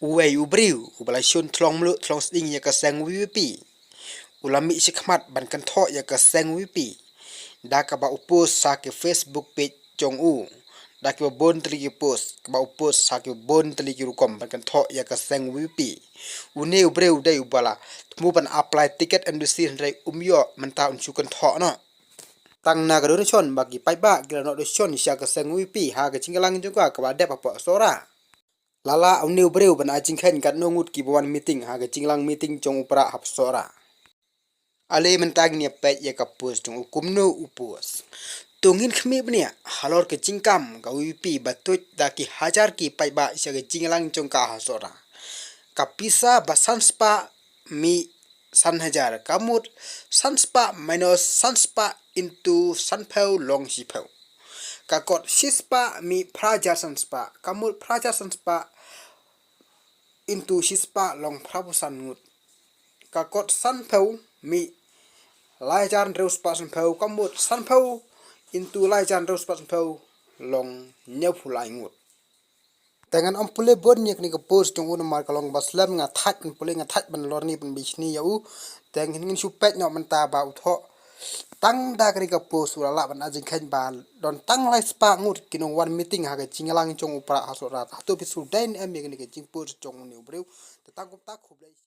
Uai briew ubalasion thlong mlu thlong sting ya ka sang wipi ulami sikmat ban kan tho ya ka sang wipi da ka ba upos sa ke Facebook page chong u da ke bon tri ke post ba upos sa ke bon tri ke rukom ban kan tho ya ka sang wipi une briew dai ubala mu ban apply ticket and see rai umyo menta unchu kan tho no tang na ka do chon bagi paitbah gira no do chon sya ka sang wipi ha ka chingalang juga ka ba de pa sora lala au briew ban a jingkhein kat no ngut ki bon meeting ha ga jinglang meeting chong upra hap sora ale mentag ni pet ya ka post chong kumno upos tungin khmi bnia halor ke jingkam ga wipi batut da ki hajar ki paitbah sya ga jinglang chong ka ha sora kapisa basan spa mi san hajar kamut sanspa minus sanspa into sanpeu long sipeu kakot sispa mi praja sanspa kamut praja sanspa into sispa long prabusan ngut kakot sanpeu mi laijan reus pa sanpeu kamut sanpeu into laijan reus pa sanpeu long nyepulai ngut dengan ampule bon yak ni ka post tung un mar kalong baslam nga that pule nga that ban lor ni ban bisni yau teng hin supet no menta ba utho tang da ka post ula la ban ajing khain ba don tang lai spa ngut kinong one meeting ha ga chingalang chong upra ha so ra to pisu dain em ni ka jing post chong ni breu ta ku ta khu